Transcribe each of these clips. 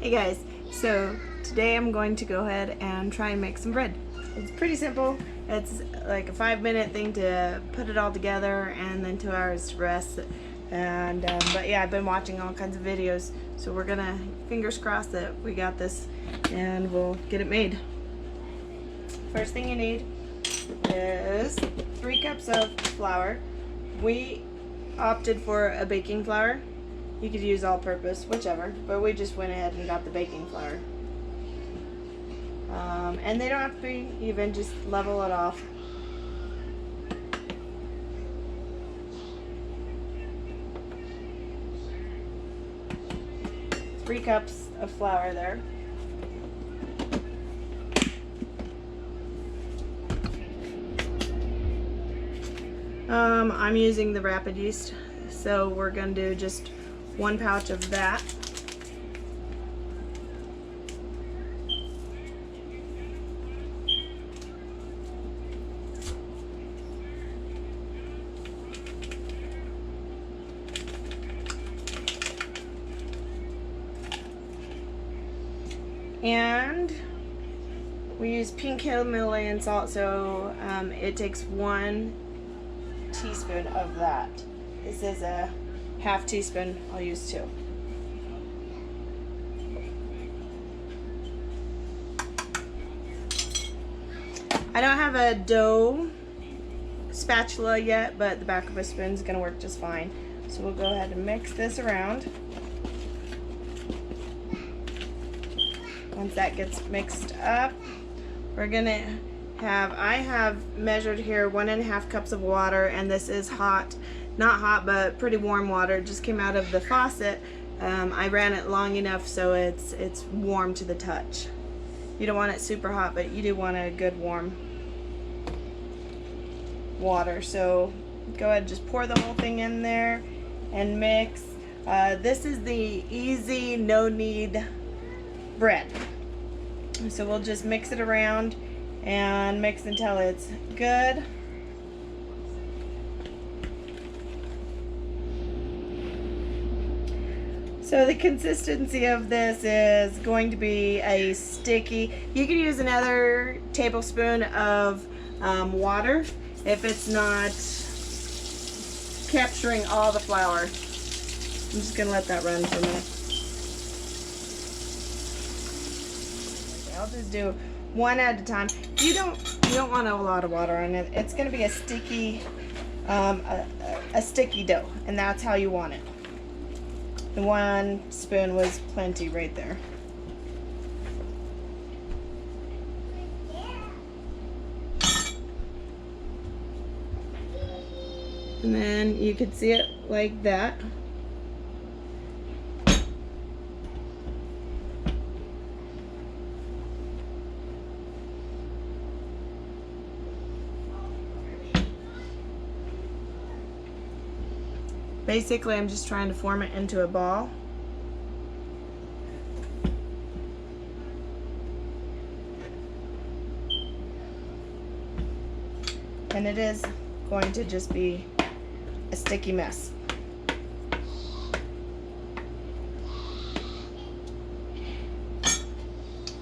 Hey guys, so today I'm going to go ahead and try and make some bread. It's pretty simple. It's like a 5-minute thing to put it all together and then 2 hours to rest. And but yeah, I've been watching all kinds of videos, so we're gonna fingers crossed that we got this and we'll get it made. First thing you need is 3 cups of flour. We opted for a baking flour. You could use all-purpose, whichever, but we just went ahead and got the baking flour. And they don't have to be even, just level it off. Three cups of flour there. I'm using the rapid yeast, so we're going to do just 1 pouch of that. And we use pink Himalayan salt, so it takes 1 teaspoon of that. This is a half teaspoon. I'll use 2. I don't have a dough spatula yet, but the back of a spoon is going to work just fine. So we'll go ahead and mix this around. Once that gets mixed up, we're gonna have, I have measured here 1.5 cups of water, and this is hot, not hot, but pretty warm water. It just came out of the faucet. I ran it long enough so it's warm to the touch. You don't want it super hot, but you do want a good warm water. So go ahead and just pour the whole thing in there and mix. This is the easy, no knead bread. So we'll just mix it around and mix until it's good. So the consistency of this is going to be a sticky. You can use another tablespoon of water if it's not capturing all the flour. I'm just gonna let that run for a minute. I'll just do 1 at a time. You don't want a lot of water on it. It's going to be a sticky a sticky dough, and that's how you want it. The 1 spoon was plenty right there. And then you could see it like that. Basically, I'm just trying to form it into a ball. And it is going to just be a sticky mess.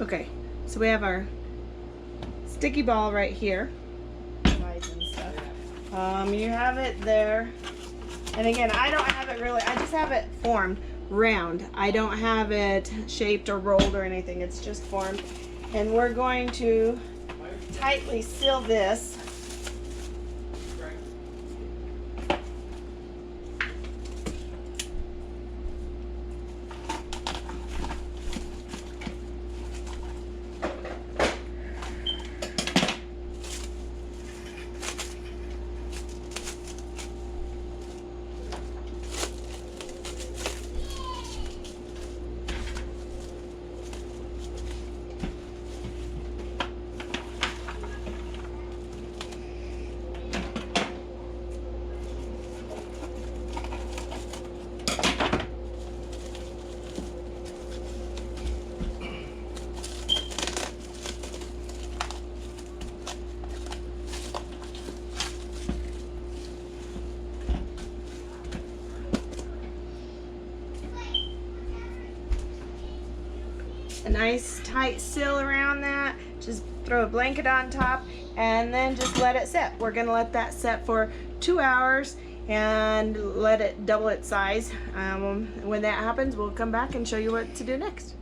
Okay, so we have our sticky ball right here. You have it there. And again, I don't have it really, I just have it formed round. I don't have it shaped or rolled or anything. It's just formed. And we're going to tightly seal this. a nice tight seal around that. Just throw a blanket on top and then just let it set. We're gonna let that set for 2 hours and let it double its size. When that happens, we'll come back and show you what to do next.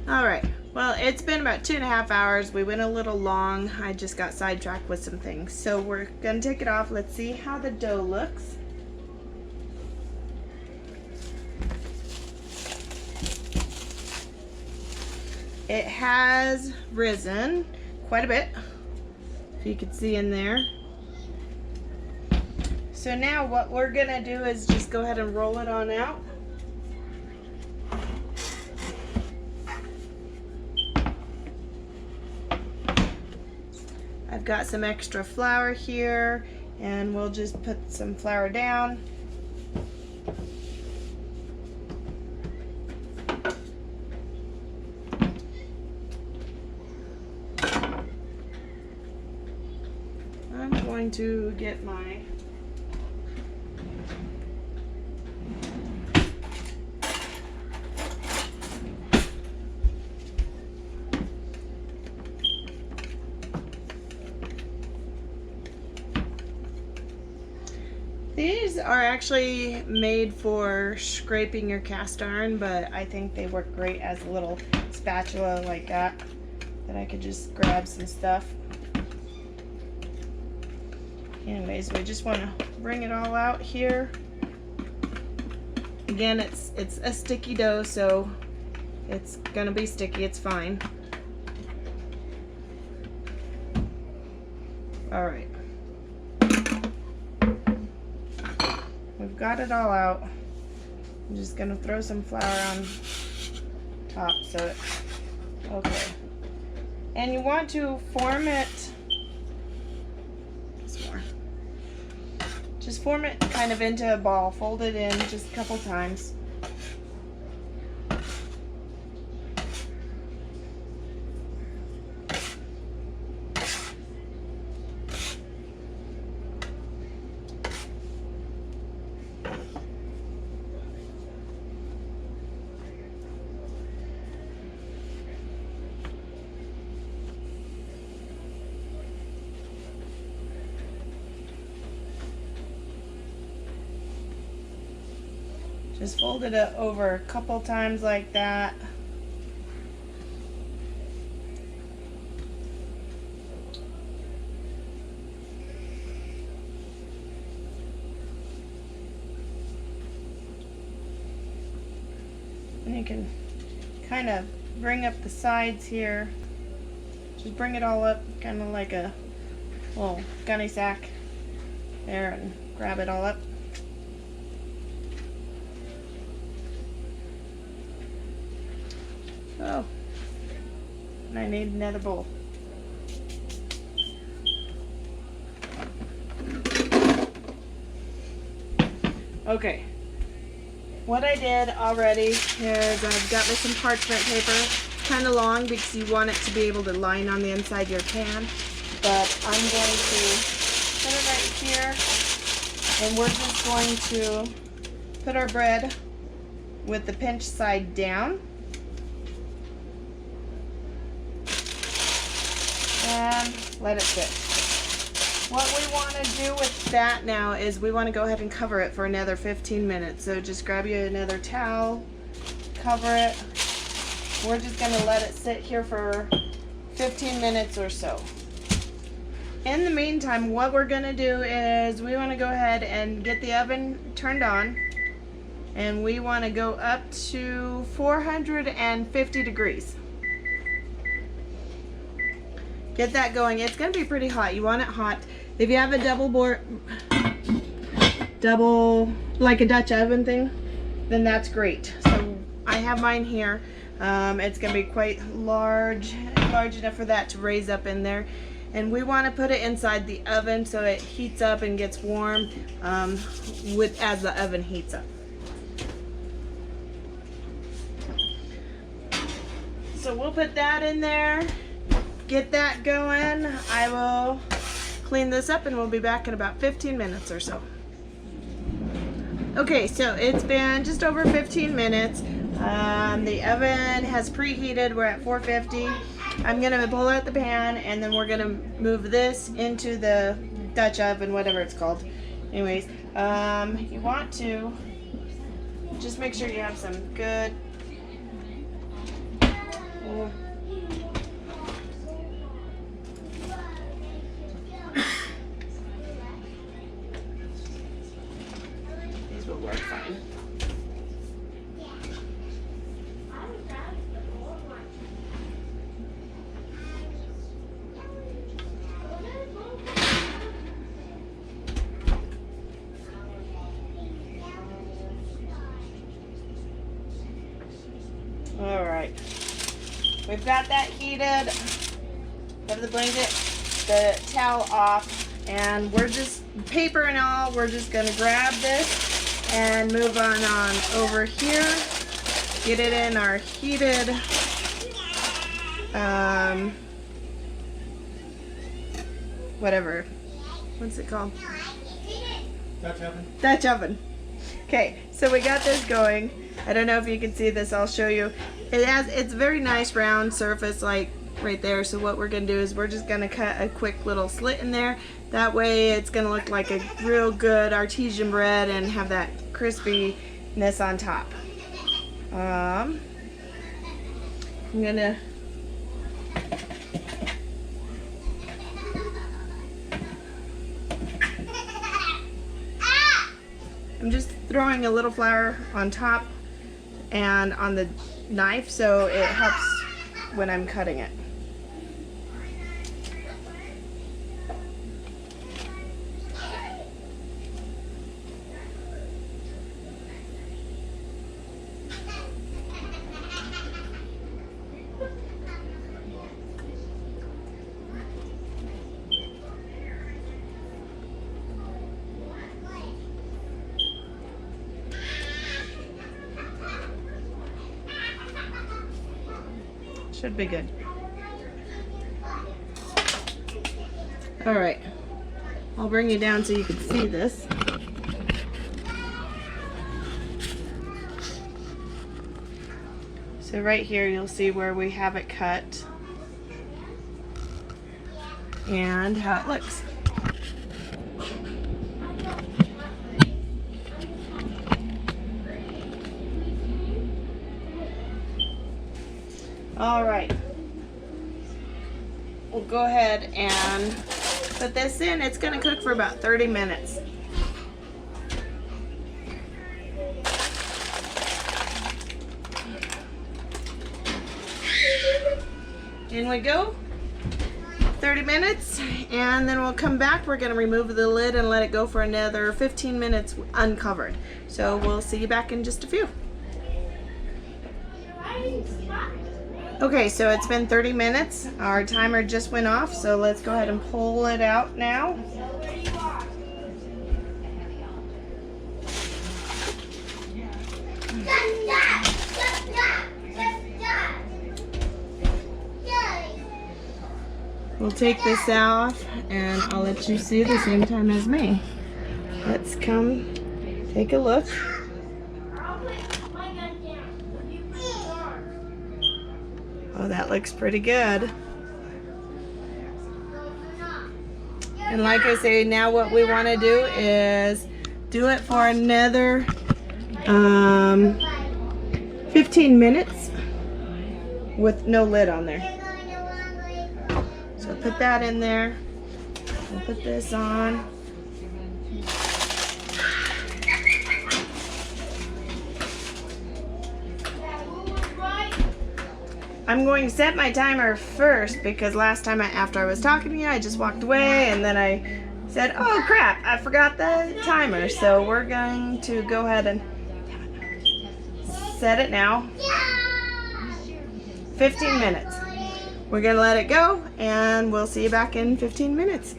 All right, well, it's been about 2.5 hours. We went a little long. I just got sidetracked with some things. So we're gonna take it off. Let's see how the dough looks. It has risen quite a bit, if you can see in there. So now what we're gonna do is just go ahead and roll it on out. I've got some extra flour here, and we'll just put some flour down. I'm going to get my These are actually made for scraping your cast iron, but I think they work great as a little spatula like that I could just grab some stuff. Anyways, we just want to bring it all out here. Again, it's a sticky dough, so it's gonna be sticky. It's fine. All right. We've got it all out. I'm just gonna throw some flour on top so it, okay. And you want to form it, just form it kind of into a ball. Fold it in just a couple times. Just fold it over a couple times like that. And you can kind of bring up the sides here. Just bring it all up, kind of like a little gunny sack there, and grab it all up. Oh, and I need another bowl. Okay, what I did already is I've got me some parchment paper. It's kind of long because you want it to be able to line on the inside of your pan, but I'm going to put it right here, and we're just going to put our bread with the pinch side down. And let it sit. What we want to do with that now is we want to go ahead and cover it for another 15 minutes. So just grab you another towel, cover it. We're just going to let it sit here for 15 minutes or so. In the meantime, what we're going to do is we want to go ahead and get the oven turned on, and we want to go up to 450 degrees. Get that going. It's going to be pretty hot. You want it hot. If you have a double, like a Dutch oven thing, then that's great. So I have mine here. It's going to be quite large enough for that to raise up in there. And we want to put it inside the oven so it heats up and gets warm as the oven heats up. So we'll put that in there. Get that going. I will clean this up and we'll be back in about 15 minutes or so. Okay, so it's been just over 15 minutes. The oven has preheated. We're at 450. I'm gonna pull out the pan, and then we're gonna move this into the Dutch oven, whatever it's called. Anyways, you want to just make sure you have some good. These will work fine. All right, we've got that heated. Have the blanket, the towel off, and we're just, paper and all, we're just gonna grab this and move on over here. Get it in our heated whatever, what's it called? Dutch oven. Dutch oven. Okay, so we got this going. I don't know if you can see this, I'll show you. It's very nice round surface like right there. So what we're gonna do is we're just gonna cut a quick little slit in there. That way it's gonna look like a real good artisan bread and have that crispiness on top. I'm gonna I'm just throwing a little flour on top and on the knife so it helps when I'm cutting it. Should be good. All right, I'll bring you down so you can see this. So right here you'll see where we have it cut and how it looks. All right, we'll go ahead and put this in. It's gonna cook for about 30 minutes. In we go, 30 minutes, and then we'll come back. We're gonna remove the lid and let it go for another 15 minutes uncovered. So we'll see you back in just a few. Okay, so it's been 30 minutes. Our timer just went off, so let's go ahead and pull it out now. We'll take this off and I'll let you see the same time as me. Let's come take a look. Oh, that looks pretty good. And like I say, now what we want to do is do it for another 15 minutes with no lid on there. So put that in there. We'll put this on. I'm going to set my timer first because last time after I was talking to you, I just walked away and then I said, oh crap, I forgot the timer. So we're going to go ahead and set it now. 15 minutes. We're going to let it go and we'll see you back in 15 minutes.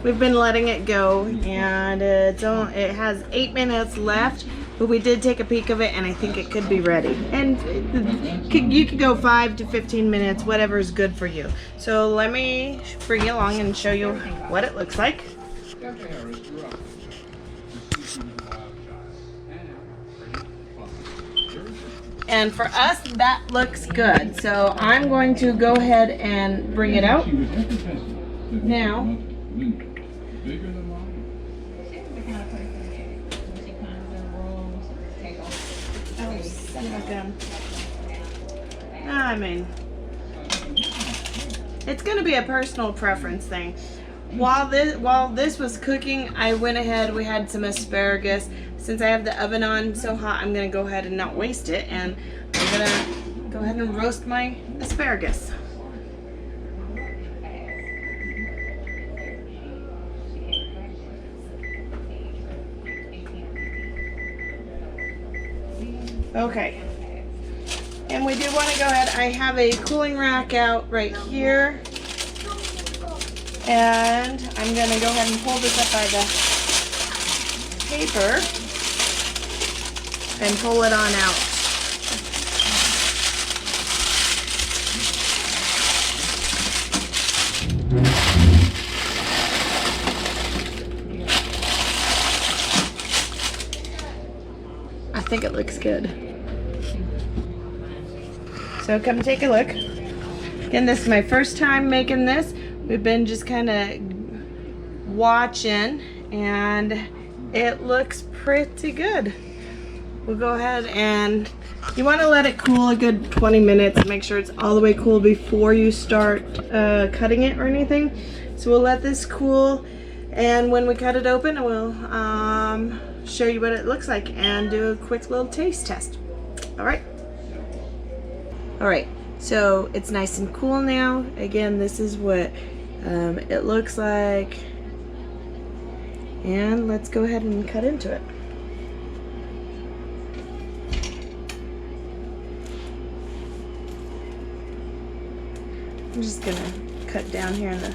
We've been letting it go and it has 8 minutes left, but we did take a peek of it and I think it could be ready. And you could go 5 to 15 minutes, whatever is good for you. So let me bring you along and show you what it looks like. And for us, that looks good. So I'm going to go ahead and bring it out. Now, I mean, it's going to be a personal preference thing. While this was cooking, I went ahead, we had some asparagus. Since I have the oven on so hot, I'm going to go ahead and not waste it, and I'm going to go ahead and roast my asparagus. Okay. And we do want to go ahead, I have a cooling rack out right here. And I'm going to go ahead and pull this up by the paper and pull it on out. I think it looks good. So come take a look. Again, this is my first time making this. We've been just kind of watching, and it looks pretty good. We'll go ahead and you want to let it cool a good 20 minutes. Make sure it's all the way cool before you start cutting it or anything. So we'll let this cool, and when we cut it open, we'll show you what it looks like and do a quick little taste test. All right. All right. So it's nice and cool now. Again, this is what it looks like. And let's go ahead and cut into it. I'm just gonna cut down here in the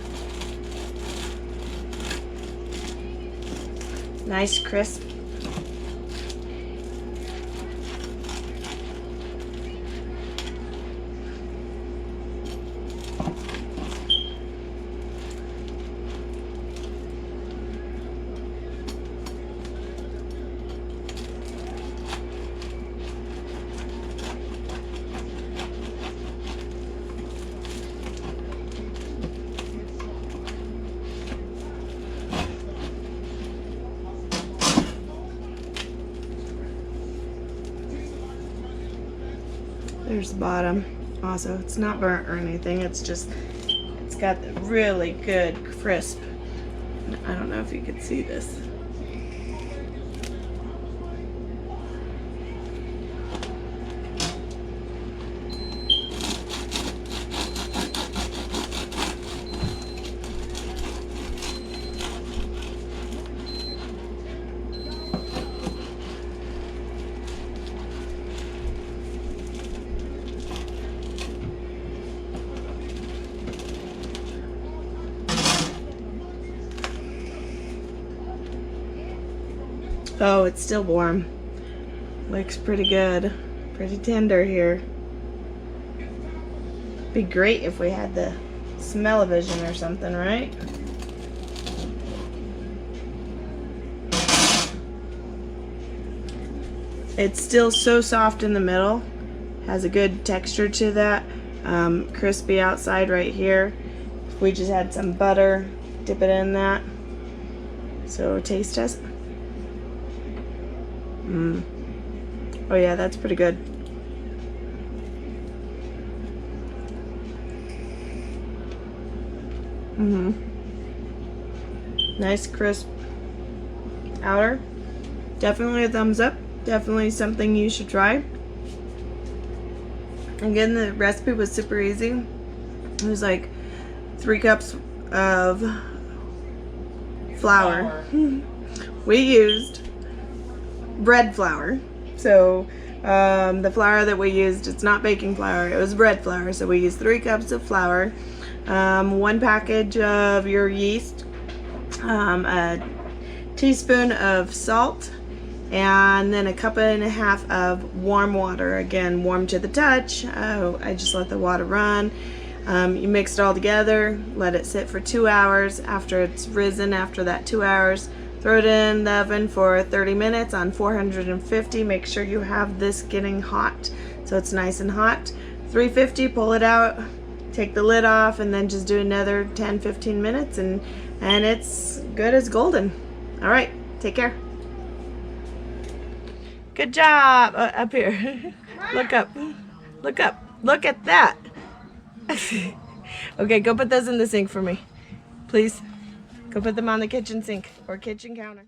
nice crisp. There's the bottom. Also, it's not burnt or anything. It's just, it's got the really good crisp. I don't know if you could see this. Oh, it's still warm. Looks pretty good. Pretty tender here. Be great if we had the smell-o-vision or something, right? It's still so soft in the middle. Has a good texture to that. Crispy outside right here. If we just had some butter, dip it in that. So taste test. Oh yeah, that's pretty good. Nice crisp outer. Definitely a thumbs up. Definitely something you should try. Again, the recipe was super easy. It was like 3 cups of flour. We used bread flour. So the flour that we used, it's not baking flour, it was bread flour. So we used 3 cups of flour, 1 package of your yeast, a teaspoon of salt, and then a cup and a half of warm water. Again, warm to the touch. I just let the water run. You mix it all together, let it sit for 2 hours. After it's risen, after that 2 hours, Throw it in the oven for 30 minutes on 450. Make sure you have this getting hot so it's nice and hot. 350, pull it out, take the lid off, and then just do another 10-15 minutes and it's good as golden. All right, take care. Good job. Up here. Look up. Look up. Look at that. Okay, go put those in the sink for me. Please. Go put them on the kitchen sink or kitchen counter.